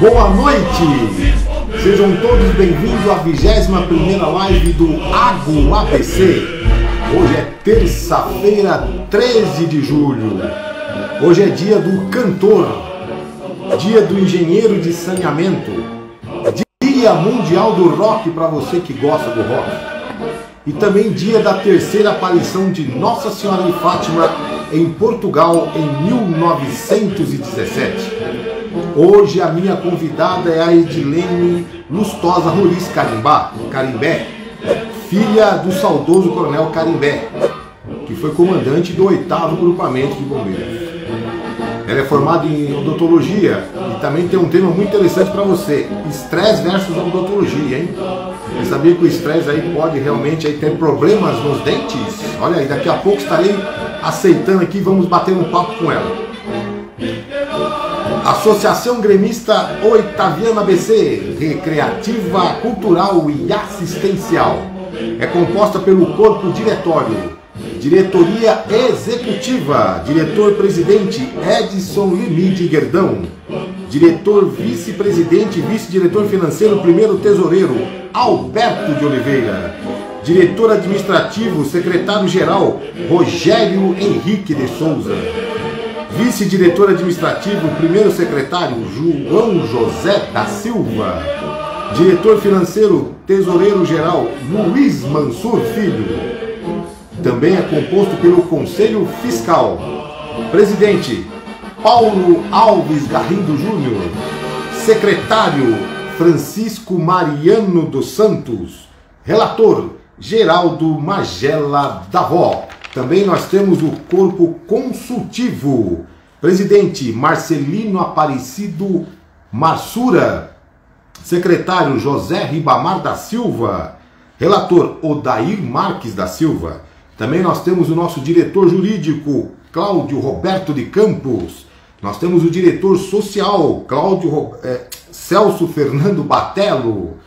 Boa noite! Sejam todos bem-vindos à 21ª live do Ago ABC. Hoje é terça-feira, 13 de julho. Hoje é dia do cantor, dia do engenheiro de saneamento, dia mundial do rock para você que gosta do rock. E também dia da terceira aparição de Nossa Senhora de Fátima em Portugal em 1917. Hoje a minha convidada é a Edilene Lustosa Roriz Carimbé, filha do saudoso Coronel Carimbé, que foi comandante do 8º Grupamento de Bombeiros. Ela é formada em odontologia e também tem um tema muito interessante para você: estresse versus odontologia, hein? Você sabia que o estresse aí pode realmente aí ter problemas nos dentes? Olha aí, daqui a pouco estarei aceitando aqui, vamos bater um papo com ela. Associação Gremista Oitaviana ABC, recreativa, cultural e assistencial. É composta pelo corpo diretório, diretoria executiva, diretor-presidente Edson Limite Guerdão, diretor vice-presidente e vice-diretor financeiro, primeiro tesoureiro Alberto de Oliveira, diretor administrativo, secretário-geral Rogério Henrique de Souza, vice-diretor administrativo, primeiro secretário João José da Silva, diretor financeiro, tesoureiro-geral Luiz Mansur Filho. Também é composto pelo Conselho Fiscal, presidente Paulo Alves Garrido Júnior, secretário Francisco Mariano dos Santos, relator Geraldo Magela Davó. Também nós temos o corpo consultivo, presidente Marcelino Aparecido Marsura, secretário José Ribamar da Silva, relator Odair Marques da Silva. Também nós temos o nosso diretor jurídico, Cláudio Roberto de Campos. Nós temos o diretor social, Celso Fernando Batello.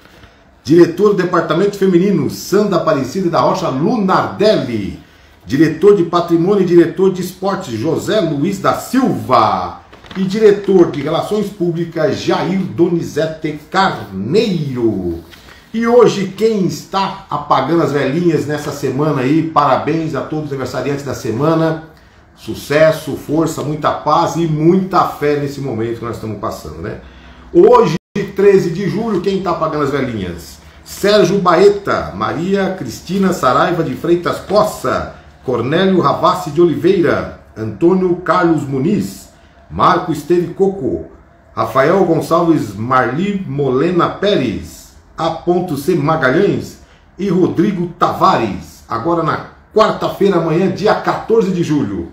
Diretor do Departamento Feminino, Sandra Aparecida da Rocha Lunardelli. Diretor de Patrimônio e diretor de Esportes, José Luiz da Silva. E diretor de Relações Públicas, Jair Donizete Carneiro. E hoje quem está apagando as velhinhas nessa semana aí, parabéns a todos os aniversariantes da semana. Sucesso, força, muita paz e muita fé nesse momento que nós estamos passando, né? Hoje, 13 de julho, quem está apagando as velhinhas? Sérgio Baeta, Maria Cristina Saraiva de Freitas Cossa, Cornélio Ravassi de Oliveira, Antônio Carlos Muniz, Marco Esteve Coco, Rafael Gonçalves Marli Molena Pérez, A.C. Magalhães e Rodrigo Tavares. Agora na quarta-feira, amanhã, dia 14 de julho,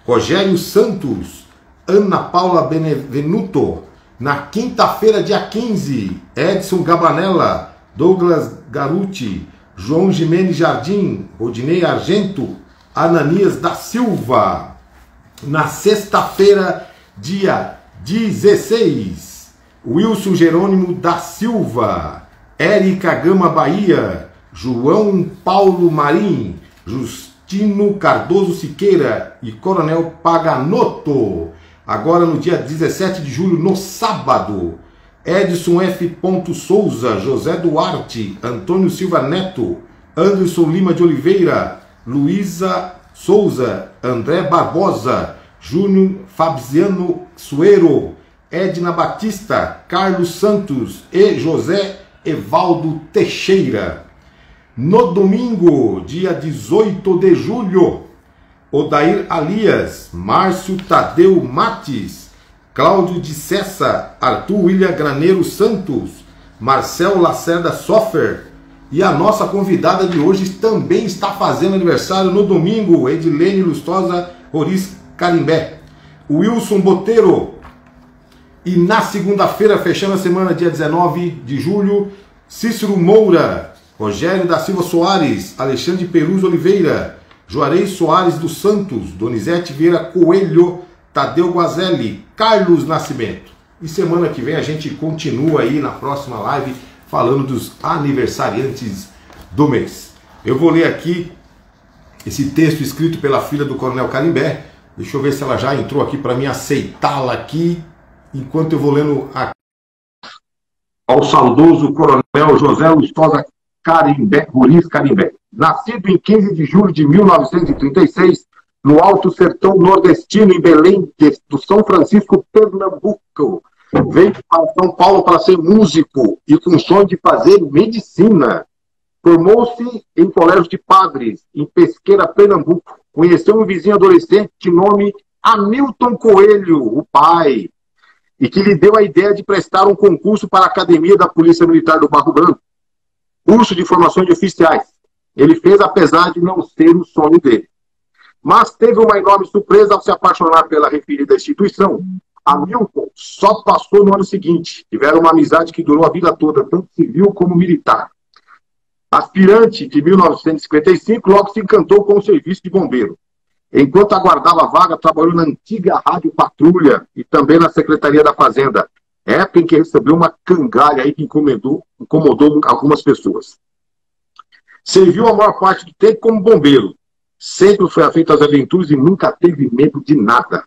Rogério Santos, Ana Paula Benevenuto. Na quinta-feira, dia 15, Edson Gabanella, Douglas Garuti, João Gimenez Jardim, Rodinei Argento, Ananias da Silva. Na sexta-feira, dia 16, Wilson Jerônimo da Silva, Érica Gama Bahia, João Paulo Marim, Justino Cardoso Siqueira e Coronel Paganotto. Agora no dia 17 de julho, no sábado, Edson F. Souza, José Duarte, Antônio Silva Neto, Anderson Lima de Oliveira, Luísa Souza, André Barbosa, Júnior Fabiano Suero, Edna Batista, Carlos Santos e José Evaldo Teixeira. No domingo, dia 18 de julho, Odair Alias, Márcio Tadeu Mates, Cláudio de Cessa, Arthur William Graneiro Santos, Marcel Lacerda Soffer. E a nossa convidada de hoje também está fazendo aniversário no domingo, Edilene Lustosa Roriz Carimbé, Wilson Boteiro. E na segunda-feira, fechando a semana, dia 19 de julho, Cícero Moura, Rogério da Silva Soares, Alexandre Peruz Oliveira, Juarez Soares dos Santos, Donizete Vieira Coelho, Tadeu Guazelli, Carlos Nascimento. E semana que vem a gente continua aí na próxima live falando dos aniversariantes do mês. Eu vou ler aqui esse texto escrito pela filha do Coronel Carimbé. Deixa eu ver se ela já entrou aqui para mim aceitá-la aqui, enquanto eu vou lendo a ao saudoso coronel José Lustosa Ruiz Carimbé. Nascido em 15 de julho de 1936, no Alto Sertão Nordestino, em Belém do São Francisco, Pernambuco. Veio para São Paulo para ser músico e com sonho de fazer medicina. Formou-se em colégio de padres, em Pesqueira, Pernambuco. Conheceu um vizinho adolescente de nome Hamilton Coelho, o pai, e que lhe deu a ideia de prestar um concurso para a Academia da Polícia Militar do Barro Branco, curso de formação de oficiais. Ele fez, apesar de não ser o sonho dele. Mas teve uma enorme surpresa ao se apaixonar pela referida instituição. Hamilton só passou no ano seguinte. Tiveram uma amizade que durou a vida toda, tanto civil como militar. Aspirante de 1955, logo se encantou com o serviço de bombeiro. Enquanto aguardava a vaga, trabalhou na antiga Rádio Patrulha e também na Secretaria da Fazenda, época em que recebeu uma cangalha aí que incomodou algumas pessoas. Serviu a maior parte do tempo como bombeiro. Sempre foi afeito às aventuras e nunca teve medo de nada.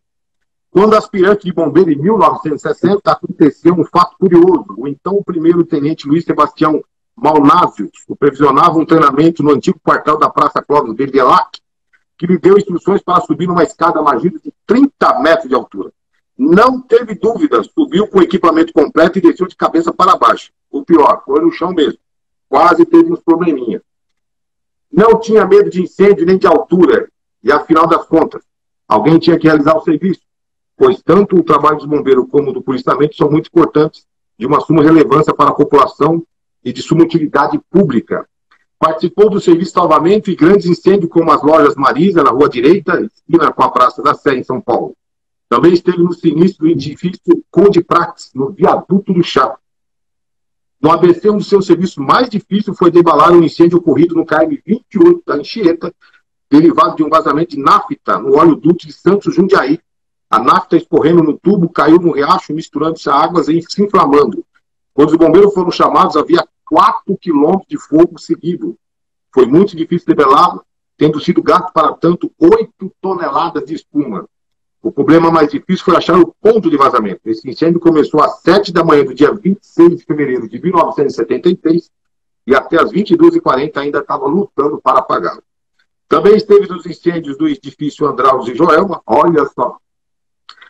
Quando aspirante de bombeiro em 1960, aconteceu um fato curioso. O então o primeiro-tenente Luiz Sebastião Malnásio supervisionava um treinamento no antigo quartel da Praça Clóvis Berdelac, que lhe deu instruções para subir numa escada magível de 30 metros de altura. Não teve dúvidas, subiu com o equipamento completo e desceu de cabeça para baixo. O pior, foi no chão mesmo. Quase teve uns probleminha. Não tinha medo de incêndio nem de altura. E, afinal das contas, alguém tinha que realizar o serviço, pois tanto o trabalho dos bombeiros como o do policiamento são muito importantes, de uma suma relevância para a população e de suma utilidade pública. Participou do serviço de salvamento e grandes incêndios, como as lojas Marisa, na Rua Direita, esquina com a Praça da Sé, em São Paulo. Também esteve no sinistro do edifício Conde Prates, no Viaduto do Chá. No ABC, um dos seus serviços mais difíceis foi debalar um incêndio ocorrido no KM-28 da Anchieta, derivado de um vazamento de nafta no oleoduto de Santos Jundiaí. A nafta escorrendo no tubo caiu no riacho, misturando-se a águas e se inflamando. Quando os bombeiros foram chamados, havia 4 quilômetros de fogo seguido. Foi muito difícil debelá-lo, tendo sido gasto para tanto 8 toneladas de espuma. O problema mais difícil foi achar o ponto de vazamento. Esse incêndio começou às 7 da manhã do dia 26 de fevereiro de 1973 e até às 22h40 ainda estava lutando para apagá-lo. Também esteve nos incêndios do edifício Andraus e Joelma. Olha só.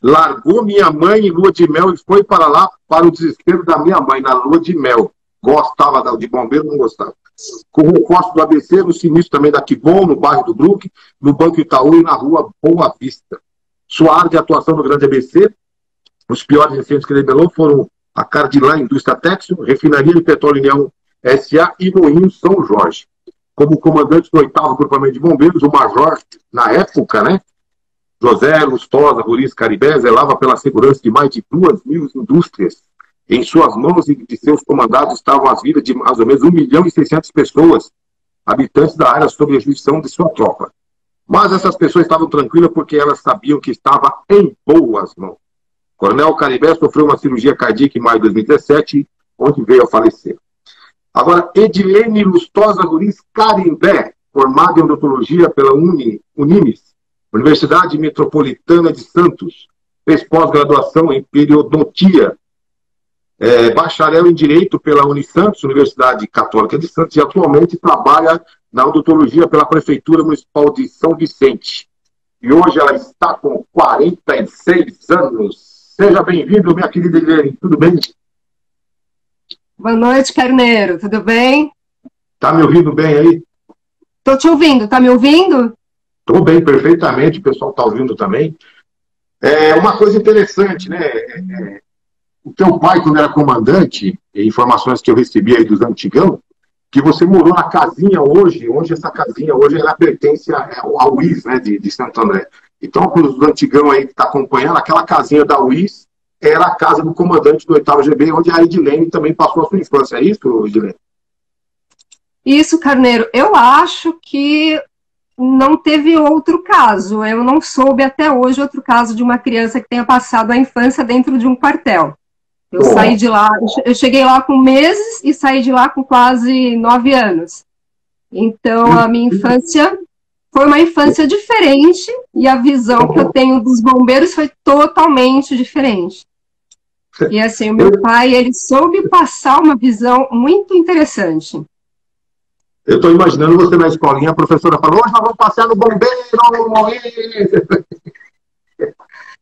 Largou minha mãe em lua de mel e foi para lá para o desespero da minha mãe, na lua de mel. Gostava de bombeiro, não gostava. Com o reforço do ABC, no sinistro também da Quibon, no bairro do Brook, no Banco Itaú e na rua Boa Vista. Sua área de atuação no Grande ABC, os piores incêndios que ele debelou foram a Cardilã Indústria Textil, Refinaria de Petróleo União S.A. e Moinho São Jorge. Como comandante do 8º Grupamento de Bombeiros, o major, na época, né, José Lustosa Ruiz Carimbé, zelava pela segurança de mais de 2.000 indústrias. Em suas mãos e de seus comandados estavam as vidas de mais ou menos 1.600.000 pessoas, habitantes da área sob a jurisdição de sua tropa. Mas essas pessoas estavam tranquilas porque elas sabiam que estava em boas mãos. Coronel Carimbé sofreu uma cirurgia cardíaca em maio de 2017, onde veio a falecer. Agora, Edilene Lustosa Ruiz Carimbé, formada em odontologia pela Unimes, Universidade Metropolitana de Santos, fez pós-graduação em periodontia, bacharel em Direito pela Unisantos, Universidade Católica de Santos, e atualmente trabalha na odontologia pela Prefeitura Municipal de São Vicente. E hoje ela está com 46 anos. Seja bem-vindo, minha querida Edilene, tudo bem? Boa noite, Carneiro, tudo bem? Tá me ouvindo bem aí? Tô te ouvindo, tá me ouvindo? Tô bem, perfeitamente, o pessoal tá ouvindo também. Uma coisa interessante, né? O teu pai, quando era comandante, informações que eu recebi aí dos antigão, que você morou na casinha hoje, onde essa casinha hoje ela pertence ao UIS, né, de Santo André. Então, para os antigão aí que está acompanhando, aquela casinha da UIS era a casa do comandante do 8º GB, onde a Edilene também passou a sua infância. É isso, Edilene? Isso, Carneiro. Eu acho que não teve outro caso. Eu não soube até hoje outro caso de uma criança que tenha passado a infância dentro de um quartel. Eu saí de lá, eu cheguei lá com meses e saí de lá com quase 9 anos. Então, a minha infância foi uma infância diferente e a visão que eu tenho dos bombeiros foi totalmente diferente. E assim, o meu pai, ele soube passar uma visão muito interessante. Eu estou imaginando você na escolinha, a professora falou, hoje nós vamos passear no bombeiro!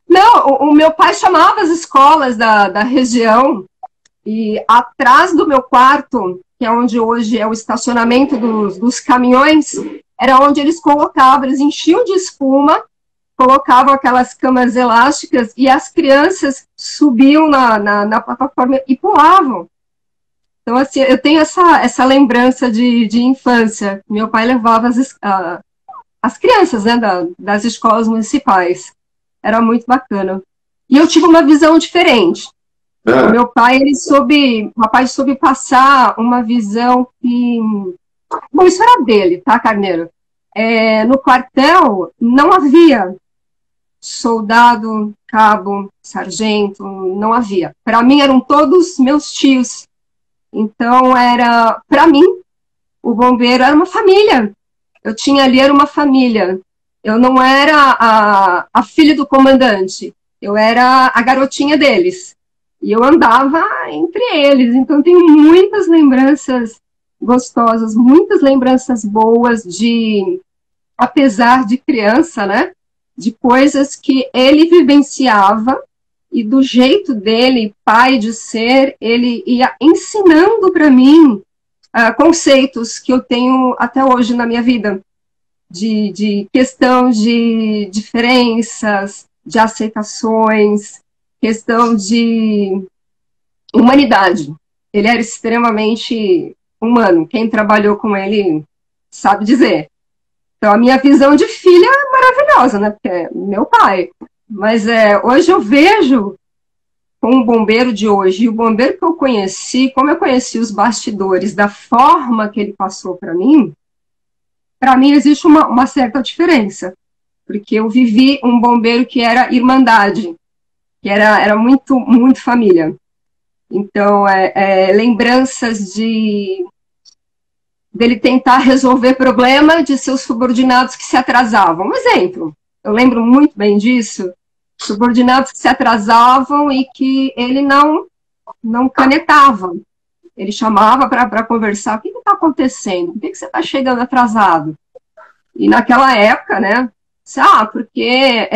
Não, o meu pai chamava as escolas da região, e atrás do meu quarto, que é onde hoje é o estacionamento dos caminhões, era onde eles colocavam, eles enchiam de espuma, colocavam aquelas camas elásticas e as crianças subiam na plataforma e pulavam. Então, assim, eu tenho essa lembrança de infância. Meu pai levava as crianças, né, das escolas municipais. Era muito bacana. E eu tive uma visão diferente. O meu pai, soube passar uma visão que... Bom, isso era dele, tá, Carneiro? No quartel não havia soldado, cabo, sargento, não havia. Para mim eram todos meus tios. Então para mim, o bombeiro era uma família. Eu tinha ali, era uma família. Eu não era a filha do comandante, eu era a garotinha deles. E eu andava entre eles, então tenho muitas lembranças gostosas, muitas lembranças boas apesar de criança, né? De coisas que ele vivenciava e do jeito dele, pai de ser, ele ia ensinando para mim conceitos que eu tenho até hoje na minha vida, de questão de diferenças, de aceitações, questão de humanidade. Ele era extremamente humano. Quem trabalhou com ele sabe dizer. Então, a minha visão de filha é maravilhosa, né? Porque é meu pai. Mas hoje eu vejo com o bombeiro de hoje, e o bombeiro que eu conheci, como eu conheci os bastidores, da forma que ele passou para mim existe uma certa diferença. Porque eu vivi um bombeiro que era irmandade, que era muito, muito família. Então, lembranças dele tentar resolver problema de seus subordinados que se atrasavam. Um exemplo, eu lembro muito bem disso, subordinados que se atrasavam e que ele não canetava. Ele chamava para conversar, o que está acontecendo? Por que você está chegando atrasado? E naquela época, né, porque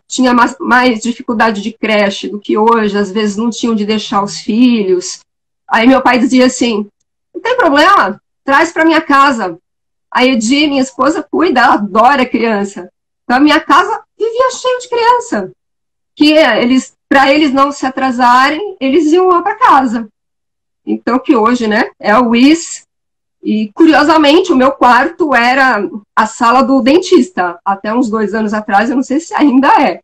tinha mais dificuldade de creche do que hoje, às vezes não tinham de deixar os filhos. Aí meu pai dizia assim, não tem problema, traz para minha casa. A Edi, minha esposa, cuida, ela adora criança. Então a minha casa vivia cheio de criança. Que para eles não se atrasarem, eles iam lá para casa. Então que hoje, né, é o WIS. E, curiosamente, o meu quarto era a sala do dentista. Até uns 2 anos atrás, eu não sei se ainda é.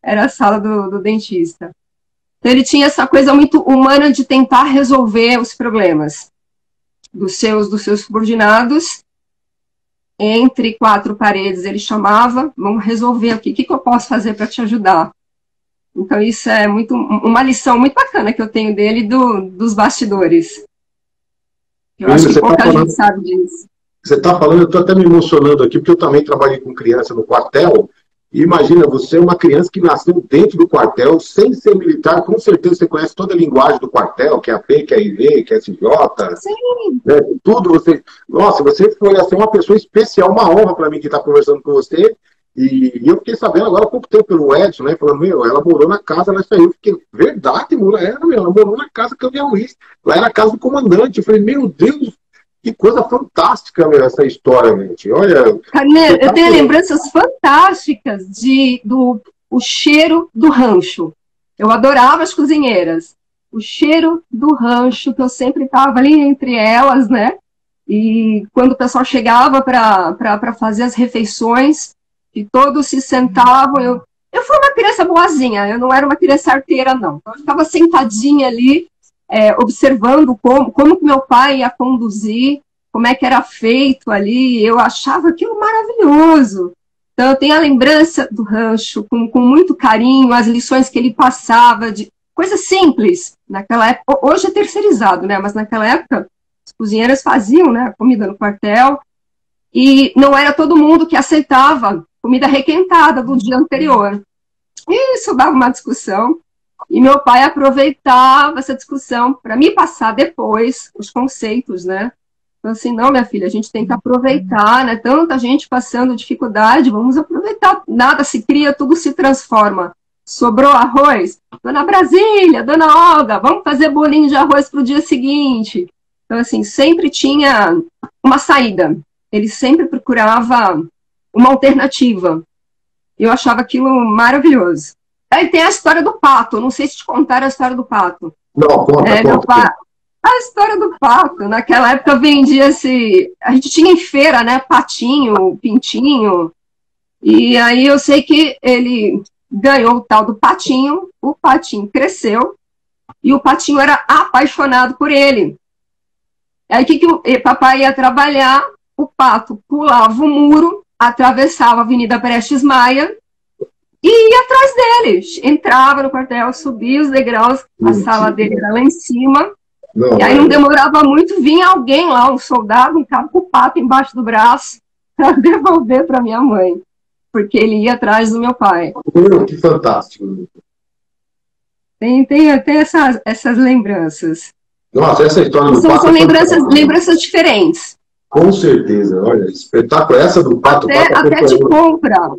Era a sala do dentista. Então, ele tinha essa coisa muito humana de tentar resolver os problemas dos seus subordinados. Entre 4 paredes, ele chamava, vamos resolver aqui, o que eu posso fazer para te ajudar? Então, isso é uma lição muito bacana que eu tenho dele dos bastidores. Eu acho que pouca gente sabe disso. Você está falando, eu estou até me emocionando aqui, porque eu também trabalhei com criança no quartel, e imagina, você é uma criança que nasceu dentro do quartel, sem ser militar, com certeza você conhece toda a linguagem do quartel, que é AP, que é IV, que é SJ, né, tudo, você... Nossa, você foi assim, uma pessoa especial, uma honra para mim que está conversando com você, e eu fiquei sabendo agora há pouco tempo pelo Edson, né, falando, ela morou na casa, ela saiu, eu fiquei, verdade, ela morou na casa que eu vi a Luiz, lá era a casa do comandante, eu falei, meu Deus, que coisa fantástica, essa história, gente, olha... Carneiro, eu tenho lembranças fantásticas o cheiro do rancho, eu adorava as cozinheiras, o cheiro do rancho, que eu sempre estava ali entre elas, né, e quando o pessoal chegava para fazer as refeições, e todos se sentavam, eu fui uma criança boazinha, eu não era uma criança arteira, não. Então, eu ficava sentadinha ali, observando como que meu pai ia conduzir, como é que era feito ali, eu achava aquilo maravilhoso. Então, eu tenho a lembrança do rancho, com muito carinho, as lições que ele passava, de coisas simples, naquela época, hoje é terceirizado, né, mas naquela época, as cozinheiras faziam, né, comida no quartel, e não era todo mundo que aceitava comida requentada do dia anterior. Isso dava uma discussão. E meu pai aproveitava essa discussão para me passar depois os conceitos, né? Então, assim, não, minha filha, a gente tem que aproveitar, né? Tanta gente passando dificuldade, vamos aproveitar. Nada se cria, tudo se transforma. Sobrou arroz? Dona Brasília, Dona Olga, vamos fazer bolinho de arroz para o dia seguinte. Então, assim, sempre tinha uma saída. Ele sempre procurava uma alternativa. Eu achava aquilo maravilhoso. Aí tem a história do pato. Não sei se te contaram a história do pato. Não, conta. A história do pato. Naquela época vendia-se... A gente tinha em feira, né? Patinho, pintinho. E aí eu sei que ele ganhou o tal do patinho. O patinho cresceu. E o patinho era apaixonado por ele. Aí o papai ia trabalhar, o pato pulava o muro, atravessava a Avenida Prestes Maia e ia atrás dele. Entrava no quartel, subia os degraus, a sala dele era lá em cima. E aí não demorava muito, vinha alguém lá, um soldado, um cara com o pato embaixo do braço, para devolver para minha mãe, porque ele ia atrás do meu pai. Que fantástico. Tem essas lembranças. Nossa, essa história do pato... São lembranças diferentes. Com certeza, olha, espetáculo. Essa do pato...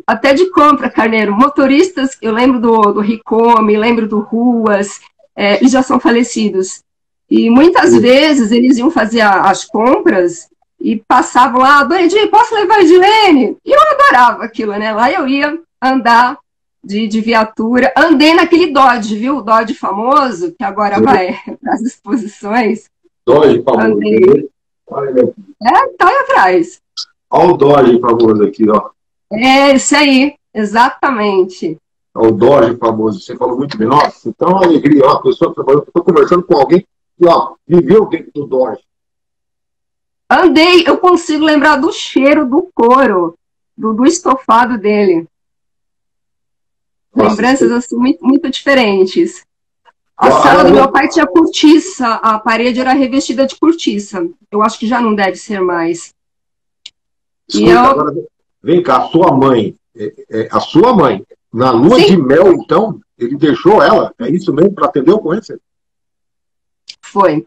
Até de compra, Carneiro. Motoristas, eu lembro do Ricome, lembro do Ruas, eles já são falecidos. E muitas vezes eles iam fazer as compras e passavam lá, Dona Edir, posso levar a Edilene? E eu adorava aquilo, né? Lá eu ia andar de viatura. Andei naquele Dodge, viu? O Dodge famoso, que agora vai para as exposições. Dodge famoso. Andei. Tá aí atrás. Olha o Dodge famoso aqui, ó. É, esse aí, exatamente. Olha o Dodge famoso. Você falou muito bem. Nossa, então é uma alegria. Ó, a pessoa trabalhou. Estou conversando com alguém que, ó, viveu dentro do Dodge. Andei, eu consigo lembrar do cheiro do couro, do estofado dele. Nossa, lembranças assim muito, muito diferentes. A sala do meu pai tinha cortiça, a parede era revestida de cortiça. Eu acho que já não deve ser mais. Escuta, agora, vem cá, a sua mãe, na lua de mel, então, ele deixou ela, é isso mesmo, para atender o doença? Foi.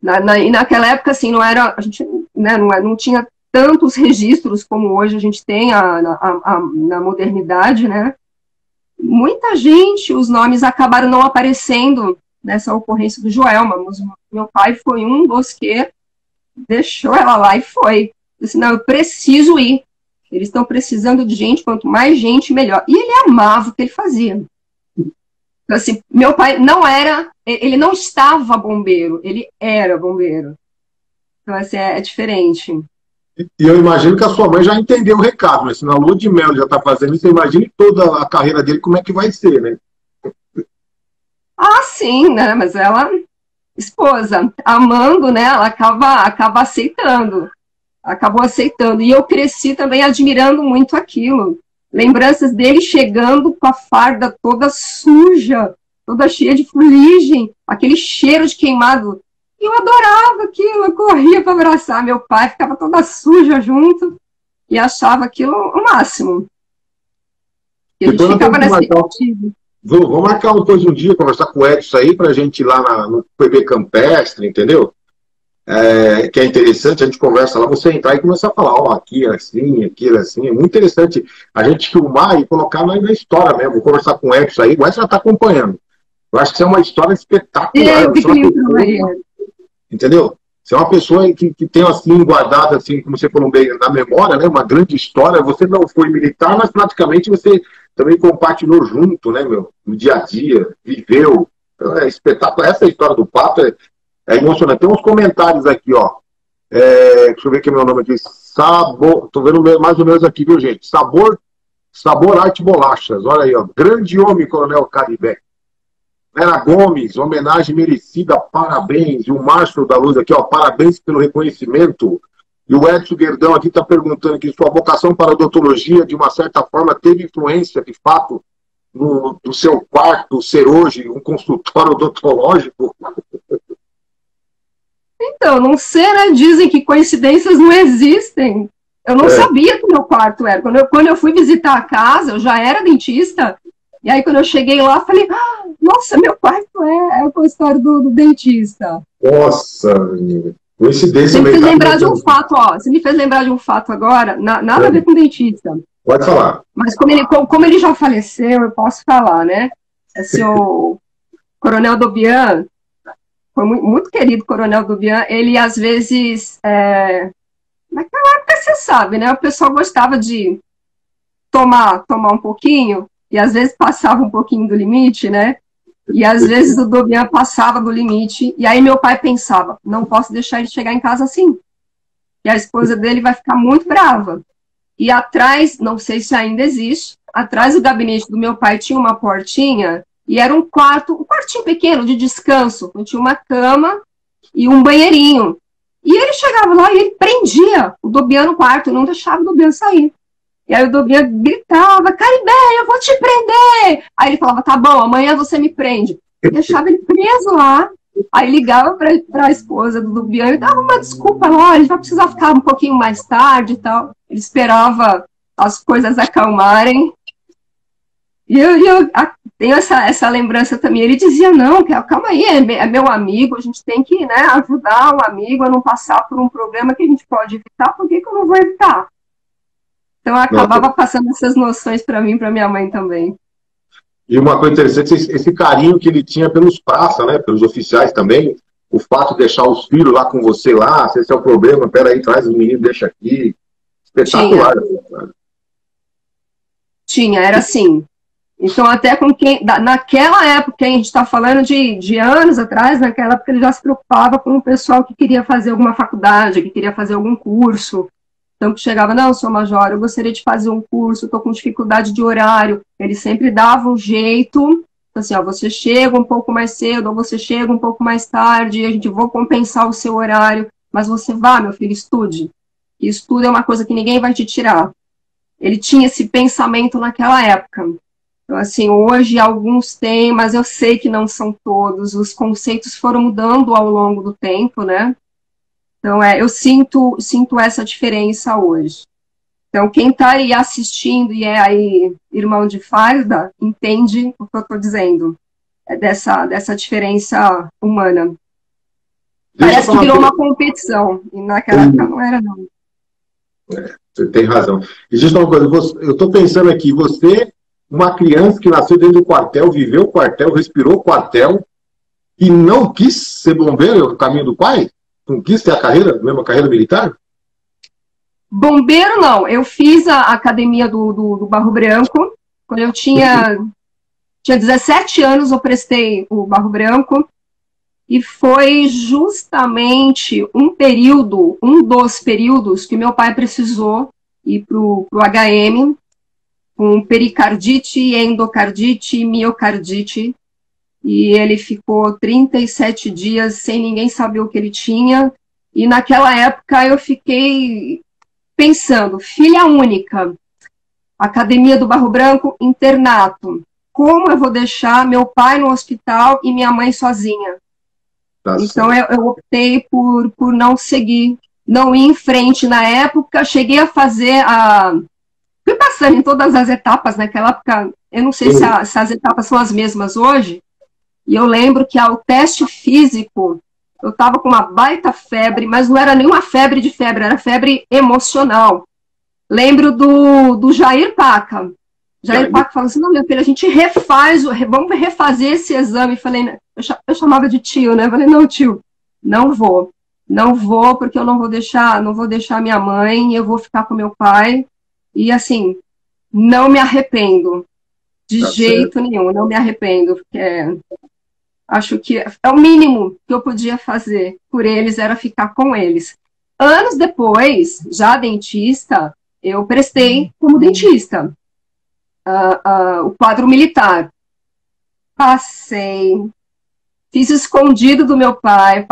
E naquela época, assim, não era, a gente, né, não tinha tantos registros como hoje a gente tem na modernidade, né? Muita gente, os nomes acabaram não aparecendo nessa ocorrência do Joelma, mas meu pai foi um dos que deixou ela lá e foi. Eu disse, não, eu preciso ir. Eles estão precisando de gente, quanto mais gente, melhor. E ele amava o que ele fazia. Então, assim, meu pai ele não estava bombeiro, ele era bombeiro. Então, assim, é diferente. E eu imagino que a sua mãe já entendeu o recado, né? Se na lua de mel ele já está fazendo isso, imagine toda a carreira dele, como é que vai ser, né? Ah, sim, né? Mas ela, esposa, amando, né? Ela acaba aceitando. Acabou aceitando. E eu cresci também admirando muito aquilo. Lembranças dele chegando com a farda toda suja, toda cheia de fuligem, aquele cheiro de queimado. Eu adorava aquilo, eu corria para abraçar meu pai, ficava toda suja junto e achava aquilo o máximo. E a gente ficava nessa expectativa. Vamos marcar depois um dia, conversar com o Edson aí, para a gente ir lá no PB Campestre, entendeu? Que é interessante, a gente conversa lá, você entrar e começar a falar, ó, aqui era assim, aqui era assim. É muito interessante a gente filmar e colocar na história mesmo. Vou conversar com o Edson aí, o Edson já está acompanhando. Eu acho que isso é uma história espetacular. Entendeu? Você é uma pessoa que tem assim, guardada, assim, como você falou bem, na memória, né? Uma grande história. Você não foi militar, mas praticamente você também compartilhou junto, né, meu? No dia a dia, viveu. Então, é espetacular. Essa história do pato é emocionante. Tem uns comentários aqui, ó. Deixa eu ver aqui meu nome aqui. Tô vendo mais ou menos aqui, viu, gente? Sabor Arte Bolachas. Olha aí, ó. Grande homem, Coronel Caribé. Vera Gomes, homenagem merecida, parabéns. E o Márcio da Luz aqui, ó, parabéns pelo reconhecimento. E o Edson Guerdão aqui está perguntando que sua vocação para a odontologia, de uma certa forma, teve influência, de fato, no seu quarto ser hoje um consultório odontológico? Então, não sei, né? Dizem que coincidências não existem. Eu não sabia que meu quarto era. Quando eu fui visitar a casa, eu já era dentista, E aí, quando eu cheguei lá, falei, nossa, meu quarto é o consultório do dentista. Nossa, menina. Coincidência. Você me fez lembrar de um fato, ó. Você me fez lembrar de um fato agora, nada a ver com dentista. Pode falar. Mas como ele já faleceu, eu posso falar, né? O Coronel Dobian, foi muito querido Coronel Dobian, ele às vezes, naquela época você sabe, né? O pessoal gostava de tomar um pouquinho, e às vezes passava um pouquinho do limite, né? E às vezes o Dobian passava do limite, e aí meu pai pensava, não posso deixar ele chegar em casa assim. E a esposa dele vai ficar muito brava. E atrás, não sei se ainda existe, atrás do gabinete do meu pai tinha uma portinha, e era um quartinho pequeno de descanso, onde tinha uma cama e um banheirinho. E ele chegava lá e ele prendia o Dobian no quarto, não deixava o Dobian sair. E aí o Dobian gritava, Caribé, eu vou te prender! Aí ele falava, tá bom, amanhã você me prende. E deixava ele preso lá. Aí ligava para a esposa do Dobian e dava uma desculpa lá, a gente vai precisar ficar um pouquinho mais tarde e tal. Ele esperava as coisas acalmarem. E eu tenho essa lembrança também. Ele dizia, não, calma aí, é meu amigo, a gente tem que, né, ajudar o amigo a não passar por um problema que a gente pode evitar, por que eu não vou evitar? Então eu acabava passando essas noções para mim e para minha mãe também. E uma coisa interessante, esse carinho que ele tinha pelos praças, né, pelos oficiais também, o fato de deixar os filhos lá com você lá, se esse é o problema, peraí, traz os meninos, deixa aqui. Espetacular. Tinha, era assim. Então até com naquela época, a gente está falando de anos atrás, naquela época ele já se preocupava com o pessoal que queria fazer alguma faculdade, que queria fazer algum curso. Então, que chegava, não, senhor major, eu gostaria de fazer um curso, estou com dificuldade de horário. Ele sempre dava um jeito, assim, ó, você chega um pouco mais cedo, ou você chega um pouco mais tarde, a gente vai compensar o seu horário, mas você vá, meu filho, estude. E estudo é uma coisa que ninguém vai te tirar. Ele tinha esse pensamento naquela época. Então, assim, hoje alguns têm, mas eu sei que não são todos. Os conceitos foram mudando ao longo do tempo, né? Então, eu sinto essa diferença hoje. Então, quem está aí assistindo e é aí irmão de farda, entende o que eu estou dizendo. É dessa diferença humana. Parece que virou uma competição. E naquela época não era, não. Você tem razão. E diz uma coisa, eu estou pensando aqui, você, uma criança que nasceu dentro do quartel, viveu o quartel, respirou o quartel, e não quis ser bombeiro, o caminho do pai? Não quis ter a mesma carreira militar? Bombeiro, não. Eu fiz a academia do Barro Branco. Quando eu tinha 17 anos, eu prestei o Barro Branco. E foi justamente um dos períodos que meu pai precisou ir para o HM, com pericardite, endocardite e miocardite. E ele ficou 37 dias sem ninguém saber o que ele tinha. E naquela época eu fiquei pensando, filha única, academia do Barro Branco, internato. Como eu vou deixar meu pai no hospital e minha mãe sozinha? Então eu optei por não seguir, não ir em frente. Na época, cheguei a fazer fui passando em todas as etapas naquela época. Eu não sei se as etapas são as mesmas hoje. E eu lembro que ao teste físico, eu estava com uma baita febre, mas não era nenhuma febre de febre, era febre emocional. Lembro do Jair Paca. Jair Paca falou assim, não, meu filho, a gente vamos refazer esse exame. Falei, eu chamava de tio, né? Falei, não, tio, não vou, porque eu não vou deixar minha mãe, eu vou ficar com meu pai. E assim, não me arrependo, de jeito nenhum, não me arrependo, porque acho que é o mínimo que eu podia fazer por eles, era ficar com eles. Anos depois, já dentista, eu prestei como dentista. O quadro militar. Passei, fiz escondido do meu pai,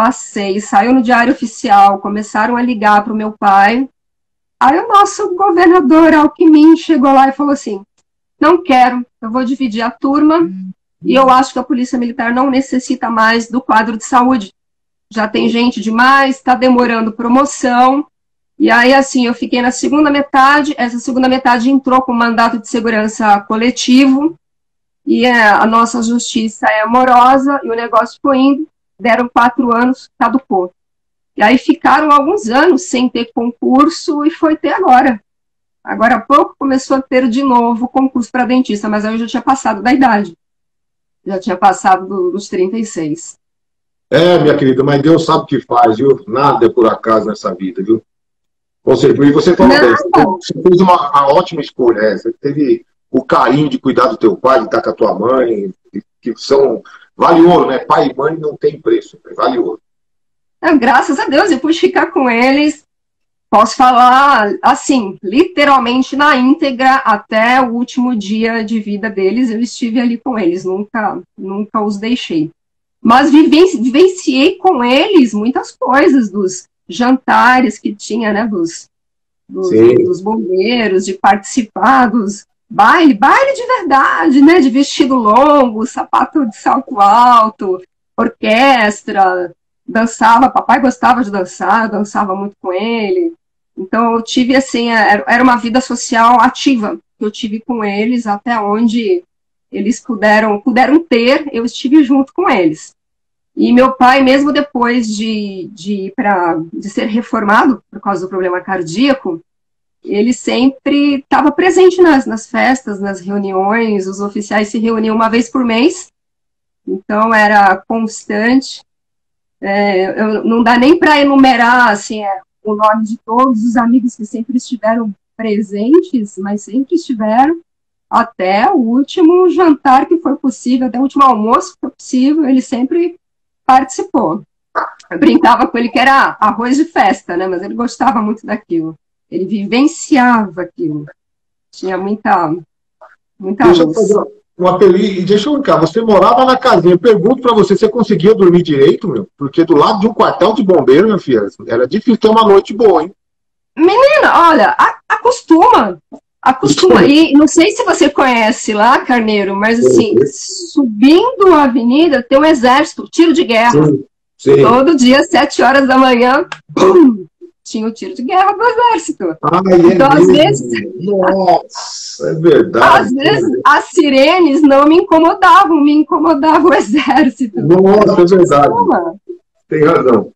saiu no Diário Oficial, começaram a ligar para o meu pai. Aí o nosso governador Alckmin chegou lá e falou assim, não quero, eu vou dividir a turma e eu acho que a Polícia Militar não necessita mais do quadro de saúde. Já tem gente demais, está demorando promoção. E aí, assim, eu fiquei na segunda metade, essa segunda metade entrou com mandato de segurança coletivo, e a nossa justiça é amorosa, e o negócio foi indo, deram 4 anos, caducou. E aí ficaram alguns anos sem ter concurso, e foi ter agora. Agora há pouco começou a ter de novo concurso para dentista, mas aí eu já tinha passado da idade. Já tinha passado dos 36. Minha querida, mas Deus sabe o que faz, viu? Nada é por acaso nessa vida, viu? Ou seja, e você falou bem, você fez uma ótima escolha. Você teve o carinho de cuidar do teu pai, de estar com a tua mãe, que são... Vale ouro, né? Pai e mãe não tem preço, vale ouro. Graças a Deus, eu pude ficar com eles, posso falar, assim, literalmente na íntegra, até o último dia de vida deles, eu estive ali com eles, nunca os deixei. Mas vivenciei com eles muitas coisas, dos jantares que tinha, né, dos bombeiros, de participar dos baile de verdade, né, de vestido longo, sapato de salto alto, orquestra, dançava, papai gostava de dançar, eu dançava muito com ele. Então eu tive, assim, era uma vida social ativa que eu tive com eles, até onde eles puderam ter, eu estive junto com eles. E meu pai, mesmo depois de ser reformado por causa do problema cardíaco, ele sempre estava presente nas festas, nas reuniões, os oficiais se reuniam uma vez por mês, então era constante. Não dá nem para enumerar assim, o nome de todos os amigos que sempre estiveram presentes, mas sempre estiveram, até o último jantar que foi possível, até o último almoço que foi possível, ele sempre participou. Eu brincava com ele que era arroz de festa, né? Mas ele gostava muito daquilo. Ele vivenciava aquilo. Tinha muita luz. Deixa eu brincar, você morava na casinha. Eu pergunto pra você conseguia dormir direito, meu? Porque do lado de um quartel de bombeiro, minha filha, era difícil ter uma noite boa, hein? Menina, olha, acostuma. E não sei se você conhece lá, Carneiro, mas assim, subindo a avenida tem um exército, tiro de guerra. Sim. Todo dia, às 7 horas da manhã, pum, tinha o tiro de guerra do exército. Então, às vezes... Nossa, é verdade. Às vezes, as sirenes não me incomodava o exército. Nossa, é verdade. Tem razão.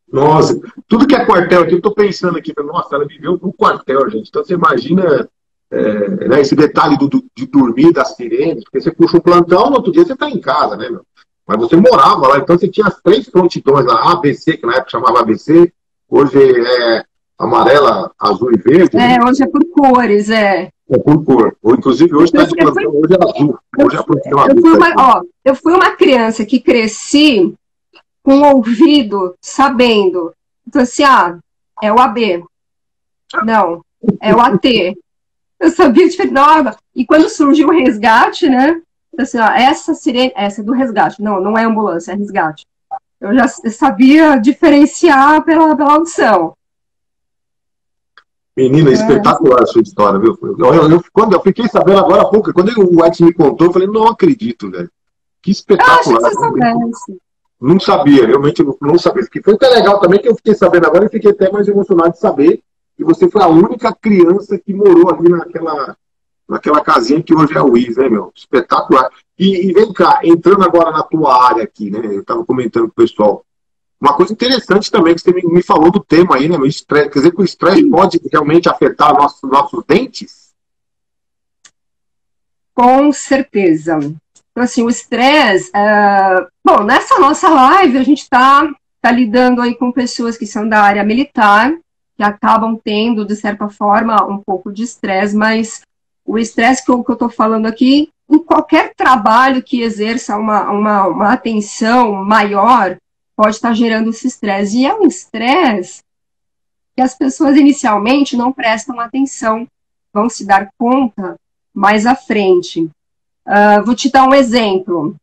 Nossa, tudo que é quartel aqui, eu tô pensando aqui, nossa, ela viveu no quartel, gente. Então você imagina né, esse detalhe de dormir das sirenes, porque você puxa um plantão, no outro dia você tá em casa, né, meu? Mas você morava lá, então você tinha as 3 prontidões lá, ABC, que na época chamava ABC, hoje é amarela, azul e verde. Né? Hoje é por cores, É por cor. Inclusive hoje está de plantão, hoje é azul. Hoje é a prontidão azul. Eu fui uma criança que cresci com o ouvido, sabendo. Então, assim, é o AB. Não, é o AT. Eu sabia diferente. E quando surgiu o resgate, né? Assim, essa sirene, essa é do resgate. Não é ambulância, é resgate. Eu já sabia diferenciar pela audição. Menina, espetacular a sua história, viu? Quando eu fiquei sabendo agora há pouco, quando o Edson me contou, eu falei, não acredito, velho. Que espetacular. Eu acho que você soubesse. Não sabia, realmente não sabia. Que foi até legal também que eu fiquei sabendo agora e fiquei até mais emocionado de saber que você foi a única criança que morou ali naquela casinha que hoje é a UIS, né, meu? Espetacular. E vem cá, entrando agora na tua área aqui, né? Eu estava comentando com o pessoal. Uma coisa interessante também que você me falou do tema aí, né? O estresse, quer dizer que o estresse pode realmente afetar nossos dentes? Com certeza. Então, assim, o estresse... Bom, nessa nossa live, a gente está lidando aí com pessoas que são da área militar, que acabam tendo, de certa forma, um pouco de estresse, mas o estresse que eu estou falando aqui, em qualquer trabalho que exerça uma atenção maior, pode estar gerando esse estresse. E é um estresse que as pessoas inicialmente não prestam atenção, vão se dar conta mais à frente. Vou te dar um exemplo.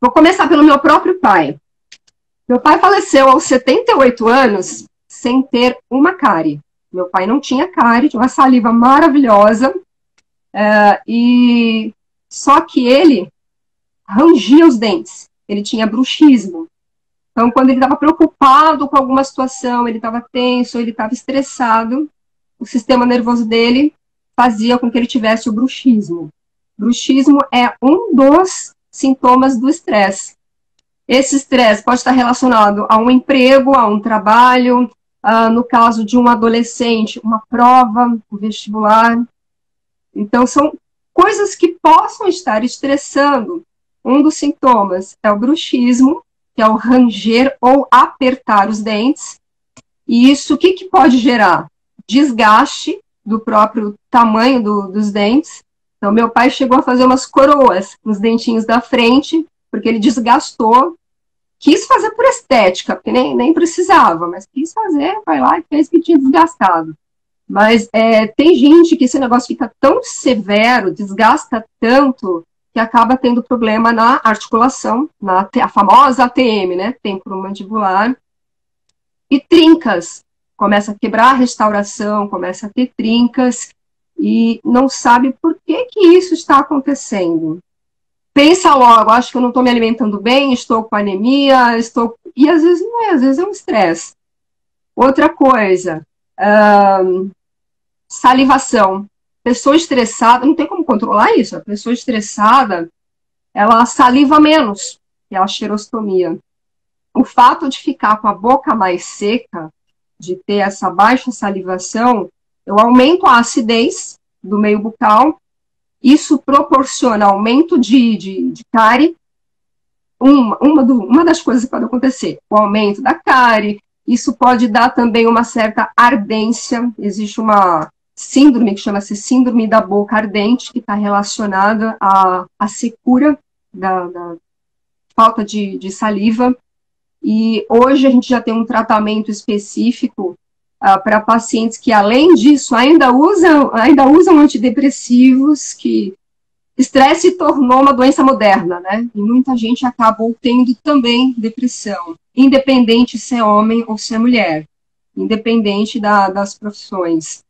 Vou começar pelo meu próprio pai. Meu pai faleceu aos 78 anos sem ter uma cárie. Meu pai não tinha cárie, tinha uma saliva maravilhosa, e só que ele rangia os dentes. Ele tinha bruxismo. Então, quando ele estava preocupado com alguma situação, ele estava tenso, ele estava estressado, o sistema nervoso dele fazia com que ele tivesse o bruxismo. Bruxismo é um dos sintomas do estresse. Esse estresse pode estar relacionado a um emprego, a um trabalho, no caso de um adolescente, uma prova, um vestibular. Então, são coisas que possam estar estressando. Um dos sintomas é o bruxismo, que é o ranger ou apertar os dentes. E isso, o que pode gerar? Desgaste do próprio tamanho dos dentes. Então, meu pai chegou a fazer umas coroas nos dentinhos da frente, porque ele desgastou. Quis fazer por estética, porque nem precisava, mas quis fazer, vai lá e fez que tinha desgastado. Mas tem gente que esse negócio fica tão severo, desgasta tanto, que acaba tendo problema na articulação, a famosa ATM, né? Temporomandibular. E trincas. Começa a quebrar a restauração, começa a ter trincas, e não sabe por que isso está acontecendo. Pensa logo, acho que eu não estou me alimentando bem, estou com anemia, e às vezes não é, às vezes é um estresse. Outra coisa, salivação. Pessoa estressada, não tem como controlar isso, a pessoa estressada, ela saliva menos, que é a xerostomia. O fato de ficar com a boca mais seca, de ter essa baixa salivação, eu aumento a acidez do meio bucal. Isso proporciona aumento de cárie. Uma das coisas que pode acontecer, o aumento da cárie. Isso pode dar também uma certa ardência. Existe uma síndrome que chama-se síndrome da boca ardente, que está relacionada à secura da falta de saliva. E hoje a gente já tem um tratamento específico para pacientes que, além disso, ainda usam antidepressivos, que estresse se tornou uma doença moderna, né? E muita gente acabou tendo também depressão, independente se é homem ou se é mulher, independente das profissões.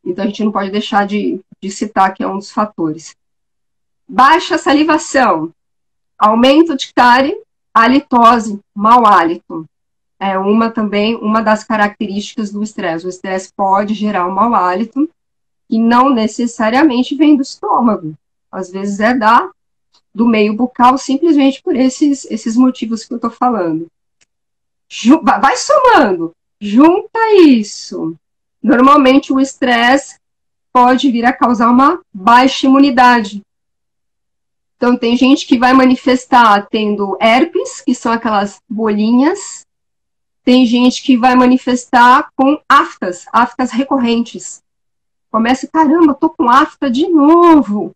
Então a gente não pode deixar de citar que é um dos fatores. Baixa salivação, aumento de cárie, halitose, mau hálito. É uma das características do estresse. O estresse pode gerar um mau hálito, que não necessariamente vem do estômago. Às vezes do meio bucal, simplesmente por esses motivos que eu estou falando. Vai somando, junta isso. Normalmente o estresse pode vir a causar uma baixa imunidade. Então tem gente que vai manifestar tendo herpes, que são aquelas bolinhas. Tem gente que vai manifestar com aftas recorrentes. Começa, caramba, tô com afta de novo.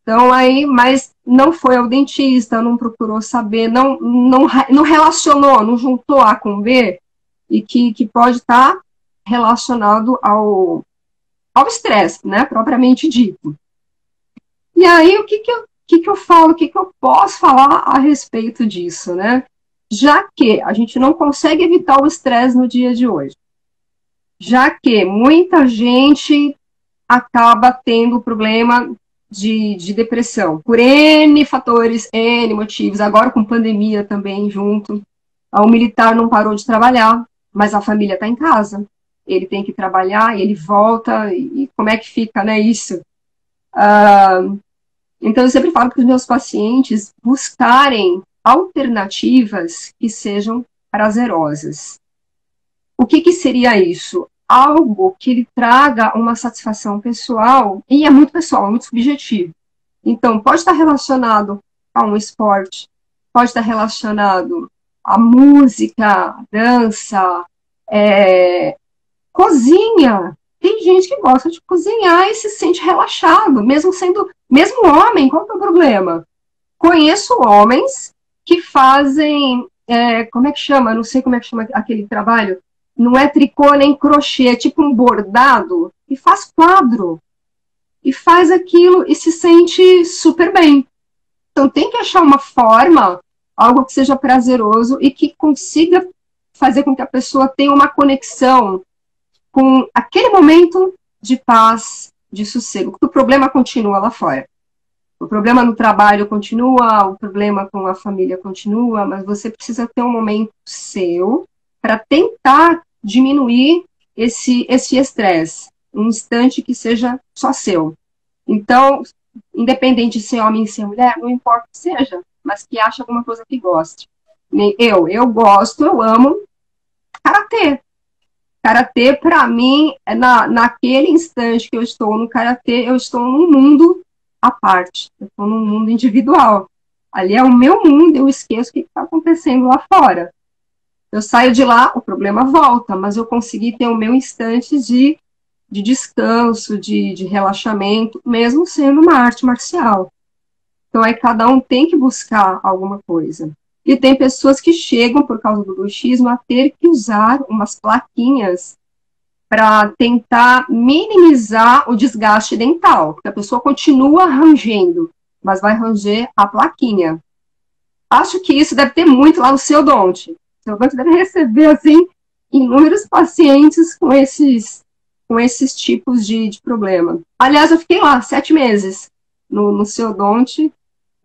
Então aí, mas não foi ao dentista, não procurou saber, não relacionou, não juntou A com B, e que pode estar relacionado ao estresse, né, propriamente dito. E aí, o que eu falo, o que eu posso falar a respeito disso, né? Já que a gente não consegue evitar o estresse no dia de hoje, já que muita gente acaba tendo problema de depressão, por N fatores, N motivos, agora com pandemia também junto, o militar não parou de trabalhar, mas a família está em casa, ele tem que trabalhar, ele volta, e como é que fica, né, isso? Então eu sempre falo para os meus pacientes buscarem alternativas que sejam prazerosas. O que seria isso? Algo que lhe traga uma satisfação pessoal, e é muito pessoal, é muito subjetivo. Então, pode estar relacionado a um esporte, pode estar relacionado à música, à dança, cozinha. Tem gente que gosta de cozinhar e se sente relaxado, mesmo homem, qual que é o problema? Conheço homens que fazem, como é que chama? Não sei como é que chama aquele trabalho. Não é tricô nem crochê, é tipo um bordado, e faz quadro. E faz aquilo e se sente super bem. Então tem que achar uma forma, algo que seja prazeroso e que consiga fazer com que a pessoa tenha uma conexão com aquele momento de paz, de sossego. Porque o problema continua lá fora. O problema no trabalho continua, o problema com a família continua, mas você precisa ter um momento seu para tentar diminuir esse estresse, um instante que seja só seu. Então, independente de ser homem e ser mulher, não importa o que seja, mas que ache alguma coisa que goste. Eu gosto, eu amo karatê. Karatê, para mim, naquele instante que eu estou no karatê, eu estou num mundo à parte, eu estou num mundo individual. Ali é o meu mundo, eu esqueço o que está acontecendo lá fora. Eu saio de lá, o problema volta, mas eu consegui ter o meu instante de descanso, de relaxamento, mesmo sendo uma arte marcial. Então, aí cada um tem que buscar alguma coisa. E tem pessoas que chegam, por causa do bruxismo, a ter que usar umas plaquinhas para tentar minimizar o desgaste dental, porque a pessoa continua rangendo, mas vai ranger a plaquinha. Acho que isso deve ter muito lá no seu odonte. O seu odonte deve receber, assim, inúmeros pacientes com esses tipos de problema. Aliás, eu fiquei lá 7 meses no seu odonte,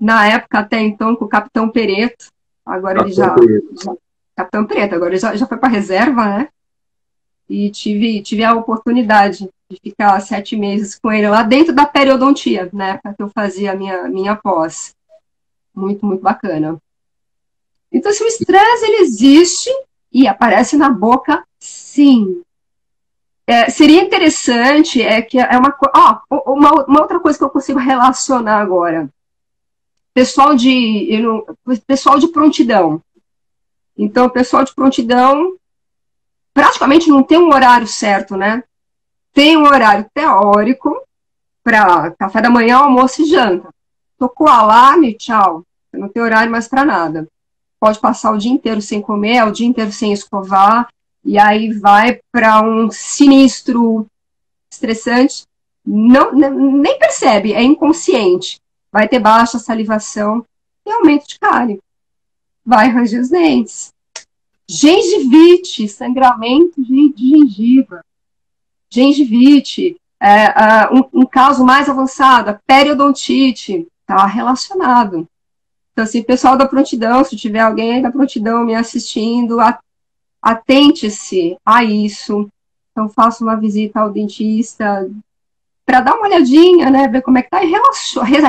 na época até então com o Capitão Pereto, agora ele já Capitão Pereto, agora ele já foi para reserva, né? E tive a oportunidade de ficar 7 meses com ele lá dentro da periodontia, na época que eu fazia a minha pós. Muito, muito bacana. Então, se o estresse ele existe e aparece na boca, sim. Seria interessante que uma outra coisa que eu consigo relacionar agora. Pessoal de prontidão. Então, o pessoal de prontidão praticamente não tem um horário certo, né? Tem um horário teórico para café da manhã, almoço e janta. Tocou alarme, tchau. Você não tem horário mais para nada. Pode passar o dia inteiro sem comer, o dia inteiro sem escovar, e aí vai para um sinistro estressante. Nem percebe, é inconsciente. Vai ter baixa salivação e aumento de cárie. Vai ranger os dentes. Gengivite, sangramento de gengiva. Gengivite, um caso mais avançado, a periodontite, está relacionado. Então, assim, pessoal da prontidão, se tiver alguém da prontidão me assistindo, atente-se a isso. Então, faça uma visita ao dentista para dar uma olhadinha, né, ver como é que está e